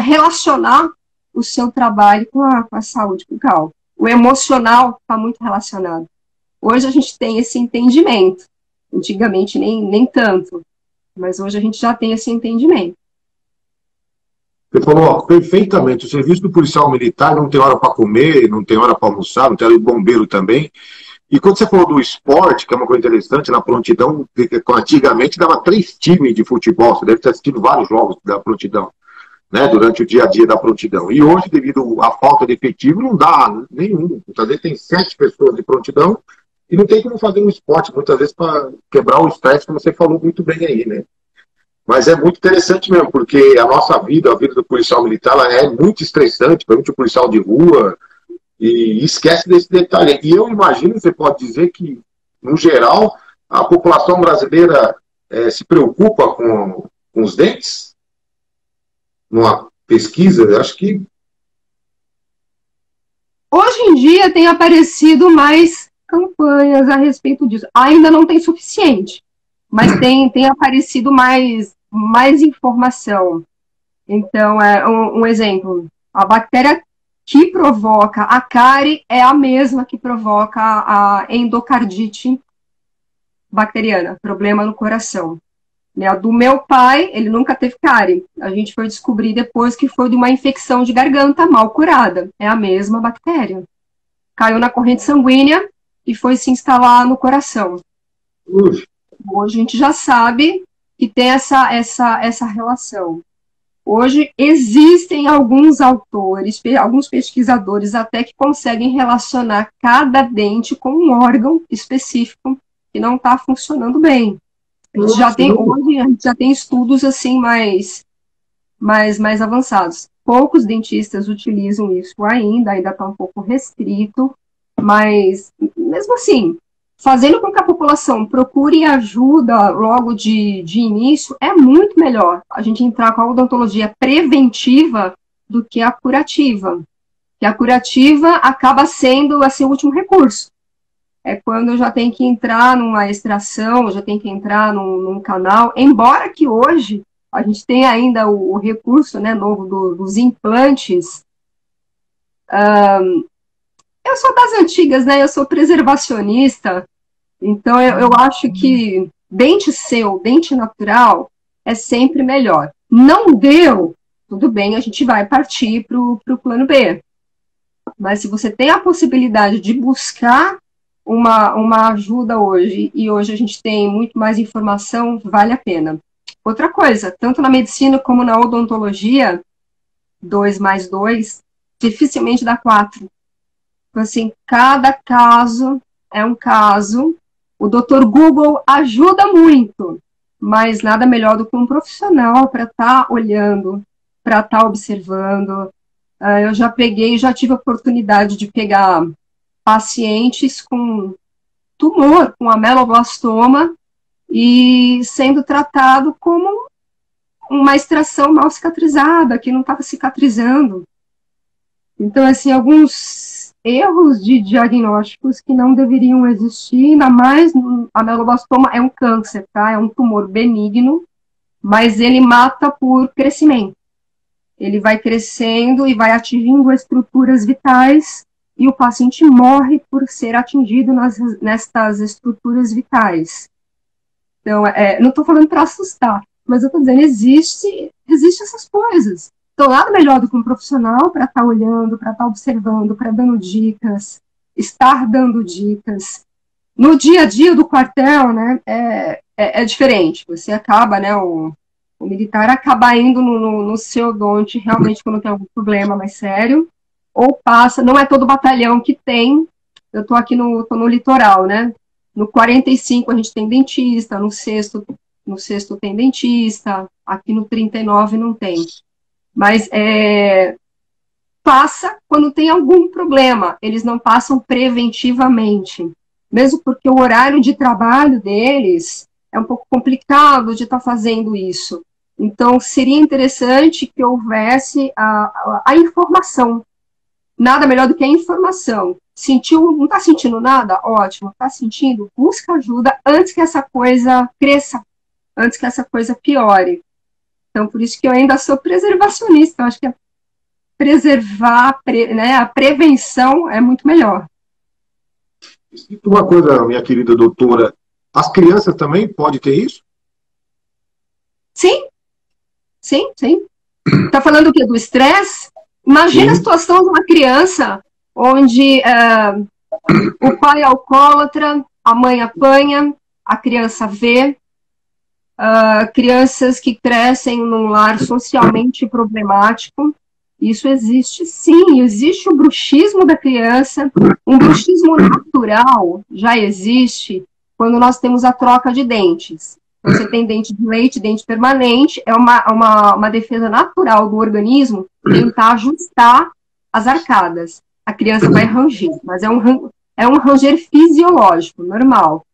relacionar o seu trabalho com a saúde bucal. O emocional está muito relacionado. Hoje a gente tem esse entendimento. Antigamente nem tanto. Mas hoje a gente já tem esse entendimento. Você falou perfeitamente. O serviço do policial militar não tem hora para comer, não tem hora para almoçar, não tem hora de bombeiro também. E quando você falou do esporte, que é uma coisa interessante, na prontidão, antigamente dava 3 times de futebol. Você deve ter assistido vários jogos da prontidão, né, durante o dia a dia da prontidão. E hoje, devido à falta de efetivo, não dá nenhum. Muitas vezes tem 7 pessoas de prontidão e não tem como fazer um esporte, muitas vezes para quebrar o estresse, como você falou muito bem aí, né? Mas é muito interessante mesmo, porque a nossa vida, a vida do policial militar, ela é muito estressante, principalmente o policial de rua, e esquece desse detalhe. E eu imagino, você pode dizer que, no geral, a população brasileira se preocupa com os dentes? Numa pesquisa, eu acho que... Hoje em dia tem aparecido mais campanhas a respeito disso. Ainda não tem suficiente, mas tem aparecido mais informação. Então, um exemplo, a bactéria que provoca a cárie é a mesma que provoca a endocardite bacteriana, problema no coração. Do meu pai, ele nunca teve cárie. A gente foi descobrir depois que foi de uma infecção de garganta mal curada. É a mesma bactéria. Caiu na corrente sanguínea e foi se instalar no coração. Hoje a gente já sabe que tem essa relação. Hoje existem alguns autores, alguns pesquisadores até que conseguem relacionar cada dente com um órgão específico que não está funcionando bem. Hoje a gente já tem estudos assim mais avançados. Poucos dentistas utilizam isso ainda está um pouco restrito, mas mesmo assim, fazendo com que a população procure ajuda logo de início, é muito melhor a gente entrar com a odontologia preventiva do que a curativa. E a curativa acaba sendo assim, o último recurso. É quando eu já tenho que entrar numa extração, já tenho que entrar num canal, embora que hoje A gente tem ainda o recurso, né, novo dos implantes. Eu sou das antigas, né? Eu sou preservacionista, então eu acho que dente seu, dente natural, é sempre melhor. Não deu, tudo bem, a gente vai partir para o plano B. Mas se você tem a possibilidade de buscar uma ajuda hoje, e hoje a gente tem muito mais informação, vale a pena. Outra coisa, tanto na medicina como na odontologia, 2 mais 2, dificilmente dá 4. Então, assim, cada caso é um caso. O Dr. Google ajuda muito, mas nada melhor do que um profissional para estar olhando, para estar observando. Eu já tive a oportunidade de pegar pacientes com tumor, com ameloblastoma, e sendo tratado como uma extração mal cicatrizada, que não estava cicatrizando. Então, assim, alguns erros de diagnósticos que não deveriam existir, ainda mais a ameloblastoma é um câncer, tá? É um tumor benigno, mas ele mata por crescimento. Ele vai crescendo e vai atingindo estruturas vitais e o paciente morre por ser atingido nestas estruturas vitais. Então, não estou falando para assustar, mas eu estou dizendo, existe essas coisas. Então, nada melhor do que um profissional para estar olhando, para estar observando, para dando dicas, estar dando dicas. No dia a dia do quartel, né, é diferente. Você acaba, né, o militar acaba indo no seu odonte realmente quando tem algum problema mais sério, ou passa, não é todo batalhão que tem, eu estou aqui tô no litoral, né, no 45 a gente tem dentista, no sexto tem dentista, aqui no 39 não tem. Mas passa quando tem algum problema, eles não passam preventivamente, mesmo porque o horário de trabalho deles é um pouco complicado de estar fazendo isso. Então, seria interessante que houvesse a informação. Nada melhor do que a informação. Sentiu, não está sentindo nada? Ótimo. Está sentindo? Busca ajuda antes que essa coisa cresça, antes que essa coisa piore. Então, por isso que eu ainda sou preservacionista. Eu acho que preservar, né, a prevenção é muito melhor. Uma coisa, minha querida doutora, as crianças também podem ter isso? Sim. Sim, sim. Está falando o quê? Do estresse? Imagina a situação de uma criança onde o pai é alcoólatra, a mãe apanha, a criança vê, crianças que crescem num lar socialmente problemático. Isso existe, sim. Existe o bruxismo da criança. Um bruxismo natural já existe quando nós temos a troca de dentes. Você tem dente de leite, dente permanente, é uma defesa natural do organismo tentar ajustar as arcadas. A criança vai ranger, mas é um ranger fisiológico, normal.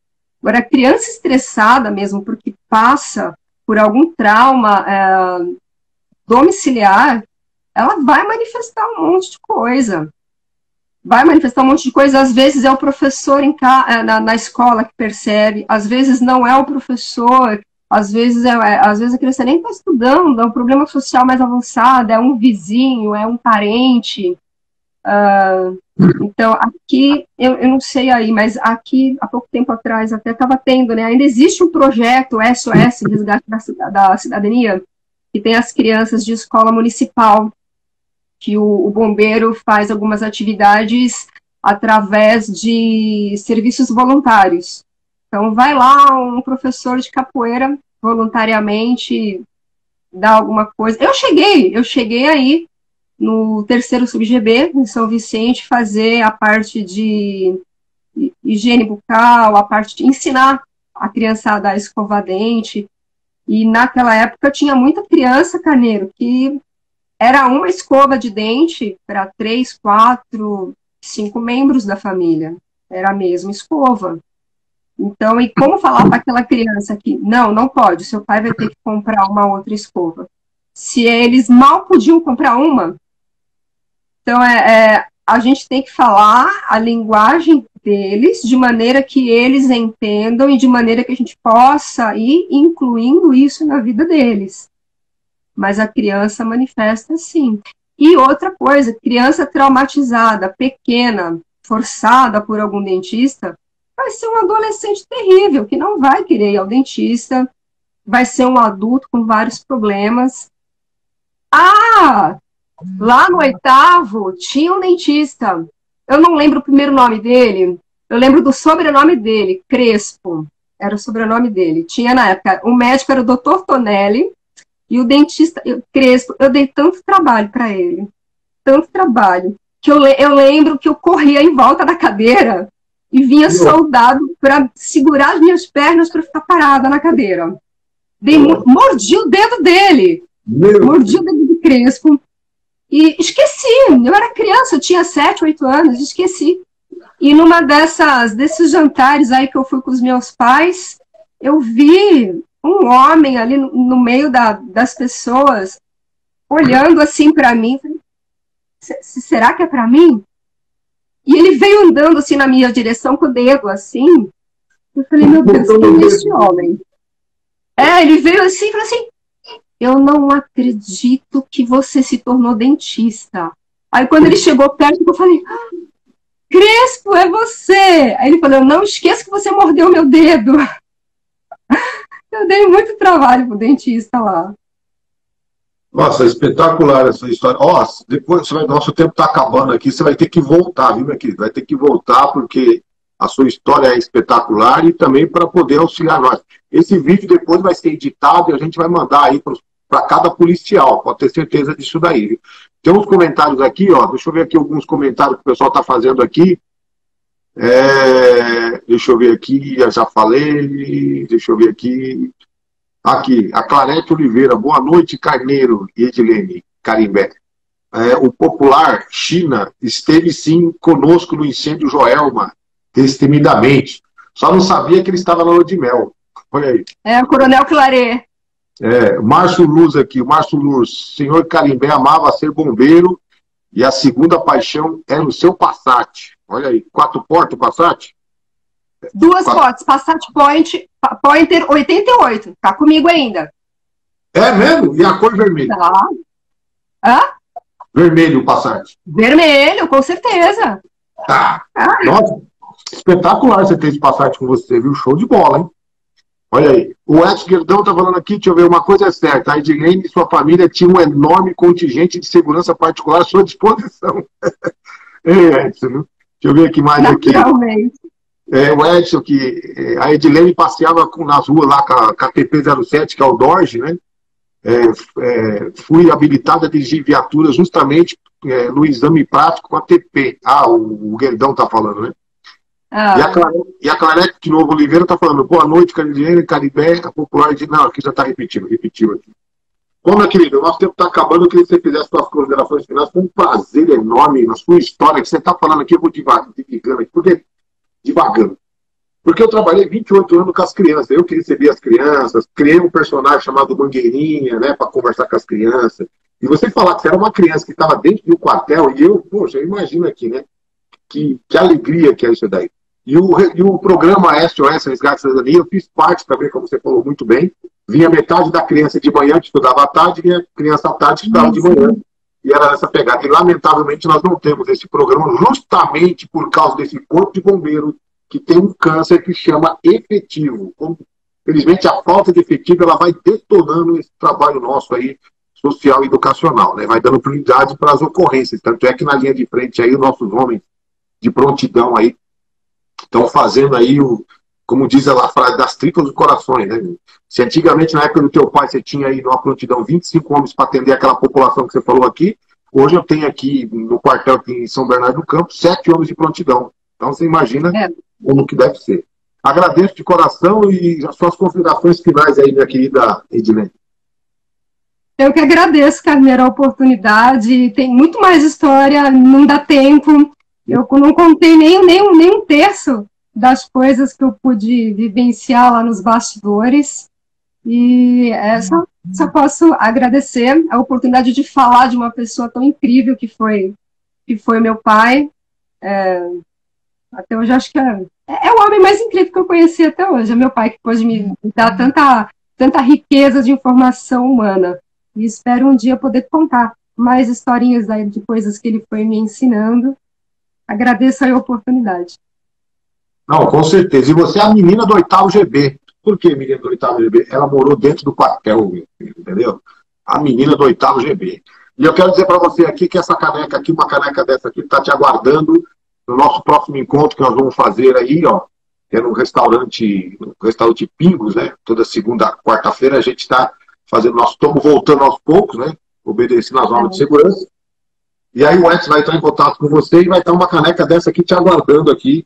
Agora, a criança estressada mesmo, porque passa por algum trauma domiciliar, ela vai manifestar um monte de coisa. Às vezes é o professor na escola que percebe, às vezes não é o professor, às vezes a criança nem está estudando, é um problema social mais avançado, é um vizinho, é um parente. Então, aqui, eu não sei aí, mas aqui, há pouco tempo atrás, até estava tendo, né, ainda existe um projeto SOS, Resgate da Cidadania, que tem as crianças de escola municipal, que o bombeiro faz algumas atividades através de serviços voluntários. Então, vai lá um professor de capoeira, voluntariamente, dá alguma coisa. Eu cheguei aí, no 3º SubGB, em São Vicente, fazer a parte de higiene bucal, a parte de ensinar a criançada a escovar dente. E naquela época tinha muita criança, Carneiro, que era uma escova de dente para 3, 4, 5 membros da família. Era a mesma escova. Então, e como falar para aquela criança que não pode, seu pai vai ter que comprar uma outra escova? Se eles mal podiam comprar uma. Então, a gente tem que falar a linguagem deles de maneira que eles entendam e de maneira que a gente possa ir incluindo isso na vida deles. mas a criança manifesta sim. E outra coisa, criança traumatizada, pequena, forçada por algum dentista, vai ser um adolescente terrível, que não vai querer ir ao dentista, vai ser um adulto com vários problemas. Ah, lá no 8º tinha um dentista, eu não lembro o primeiro nome dele, eu lembro do sobrenome dele, Crespo, era o sobrenome dele. Tinha na época, o médico era o Dr. Tonelli, e o dentista, Crespo, eu dei tanto trabalho para ele, tanto trabalho, que eu lembro que eu corria em volta da cadeira e vinha soldado para segurar as minhas pernas para ficar parada na cadeira. Mordi o dedo dele, mordi o dedo do Crespo e esqueci. Eu era criança, eu tinha 7, 8 anos, esqueci. E numa desses jantares aí que eu fui com os meus pais, eu vi um homem ali no meio das pessoas, olhando assim para mim. Será que é para mim? E ele veio andando assim na minha direção com o dedo assim. Eu falei, meu Deus, quem é esse homem? Ele veio assim e falou assim, eu não acredito que você se tornou dentista. Aí quando ele chegou perto, eu falei, Crespo, é você! Aí ele falou, não esqueça que você mordeu meu dedo. Eu dei muito trabalho pro dentista lá. Nossa, espetacular essa história. Depois, nosso tempo está acabando aqui, você vai ter que voltar, viu, minha querida? Vai ter que voltar, porque a sua história é espetacular e também para poder auxiliar nós. Esse vídeo depois vai ser editado e a gente vai mandar aí para cada policial, pode ter certeza disso daí. Viu? Tem uns comentários aqui, deixa eu ver aqui alguns comentários que o pessoal está fazendo aqui. Deixa eu ver aqui, eu já falei, deixa eu ver aqui. Aqui, a Clarete Oliveira, boa noite, Carneiro e Edilene Carimbé. O popular China esteve sim conosco no incêndio Joelma, destemidamente. Só não sabia que ele estava na lua de mel. Olha aí. O Coronel Claret. Márcio Luz aqui, o Márcio Luz. Senhor Carimbé amava ser bombeiro e a segunda paixão era o seu Passat. Olha aí, 4 portas Passat? 2 fotos, Passat Pointer 88, tá comigo ainda. É mesmo? E a cor vermelha? Tá. Hã? Vermelho o Passat. Vermelho, com certeza. Tá. Nossa, espetacular você ter esse Passat com você, viu? Show de bola, hein? Olha aí. O Edson Guerdão tá falando aqui, deixa eu ver, uma coisa é certa, a Edilene e sua família tinham um enorme contingente de segurança particular à sua disposição. Edson, viu? Deixa eu ver aqui mais aqui. O Edson, que a Edilene passeava nas ruas lá com a TP-07, que é o Dorje, né? Fui habilitada a dirigir viatura justamente no exame prático com a TP. O Guerdão tá falando, né? E a Clarete, de novo, Oliveira tá falando, boa noite, Carilene, Caribé, a popular de... Não, aqui já tá repetiu aqui. Bom, minha querida, o nosso tempo está acabando, eu queria que você fizesse suas considerações finais. Foi um prazer enorme na sua história, que você está falando aqui, eu vou divagando aqui, porque eu trabalhei 28 anos com as crianças, eu que recebia as crianças, criei um personagem chamado Mangueirinha, né, para conversar com as crianças, e você falar que você era uma criança que estava dentro do quartel, e eu, poxa, imagina aqui, né, que alegria que é isso daí. E o programa SOS Resgate Cidadania, eu fiz parte também, como você falou muito bem. Vinha metade da criança de manhã que estudava à tarde e a criança à tarde que estudava de manhã. E era nessa pegada. E, lamentavelmente, nós não temos esse programa justamente por causa desse corpo de bombeiro que tem um câncer que chama efetivo. Felizmente, a falta de efetivo ela vai detonando esse trabalho nosso aí, social e educacional, né? Vai dando prioridade para as ocorrências. Tanto é que na linha de frente aí, os nossos homens de prontidão aí estão fazendo aí como diz ela, a frase das tripas do coração, né? Se antigamente, na época do teu pai, você tinha aí numa prontidão 25 homens para atender aquela população que você falou aqui, hoje eu tenho aqui no quartel aqui em São Bernardo do Campo 7 homens de prontidão. Então você imagina como que deve ser. Agradeço de coração e as suas considerações finais aí, minha querida Edilene. Eu que agradeço, Carneiro, a oportunidade. Tem muito mais história, não dá tempo. Eu não contei nem um terço das coisas que eu pude vivenciar lá nos bastidores. E só posso agradecer a oportunidade de falar de uma pessoa tão incrível que foi meu pai. Até hoje acho que é o homem mais incrível que eu conheci até hoje. É meu pai que pôde me dar tanta riqueza de informação humana. e espero um dia poder contar mais historinhas de coisas que ele foi me ensinando. Agradeço a oportunidade. Não, com certeza. E você é a menina do 8º GB. Por que menina do 8º GB? Ela morou dentro do quartel, entendeu? A menina do 8º GB. E eu quero dizer para você aqui que essa caneca aqui, uma caneca dessa aqui, está te aguardando no nosso próximo encontro que nós vamos fazer aí, ó, que é no restaurante Pingos, né? Toda segunda, quarta-feira a gente está fazendo estamos voltando aos poucos, né? Obedecendo as normas de segurança. E aí o Edson vai entrar em contato com você e vai estar uma caneca dessa aqui te aguardando aqui,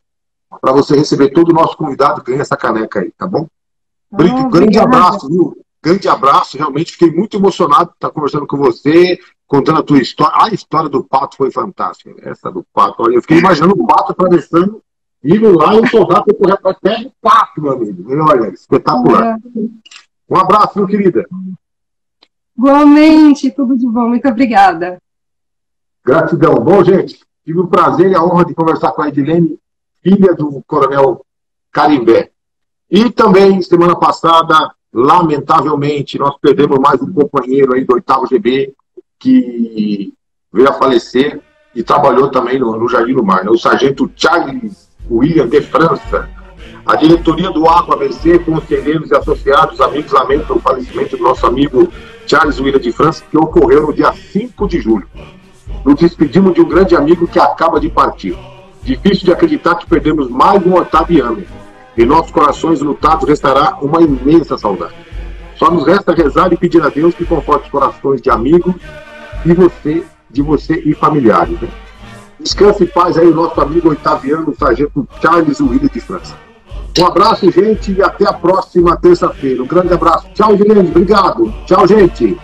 para você receber todo o nosso convidado que ganha essa caneca aí, tá bom? Grande abraço, viu? Grande abraço, realmente fiquei muito emocionado de estar conversando com você, contando a tua história. A história do pato foi fantástica. Essa do pato, olha, eu fiquei imaginando o pato atravessando, indo lá e o soldado correr para terra do pato, meu amigo. Olha, espetacular. Um abraço, meu querida. Igualmente, tudo de bom. Muito obrigada. Gratidão. Bom, gente, tive o prazer e a honra de conversar com a Edilene, filha do coronel Carimbé. E também, semana passada, lamentavelmente, nós perdemos mais um companheiro aí do 8º GB, que veio a falecer e trabalhou também no Jardim do Mar, né? O sargento Charles William de França. A diretoria do Agro ABC, conselheiros e associados, amigos, lamentam o falecimento do nosso amigo Charles William de França, que ocorreu no dia 5 de julho. Nos despedimos de um grande amigo que acaba de partir. Difícil de acreditar que perdemos mais um otaviano. Em nossos corações lutados restará uma imensa saudade. Só nos resta rezar e pedir a Deus que conforte os corações de amigos de você e familiares. Né? Descanse em paz aí o nosso amigo otaviano, o sargento Charles William de França. Um abraço, gente, e até a próxima terça-feira. Um grande abraço. Tchau, gente. Obrigado. Tchau, gente.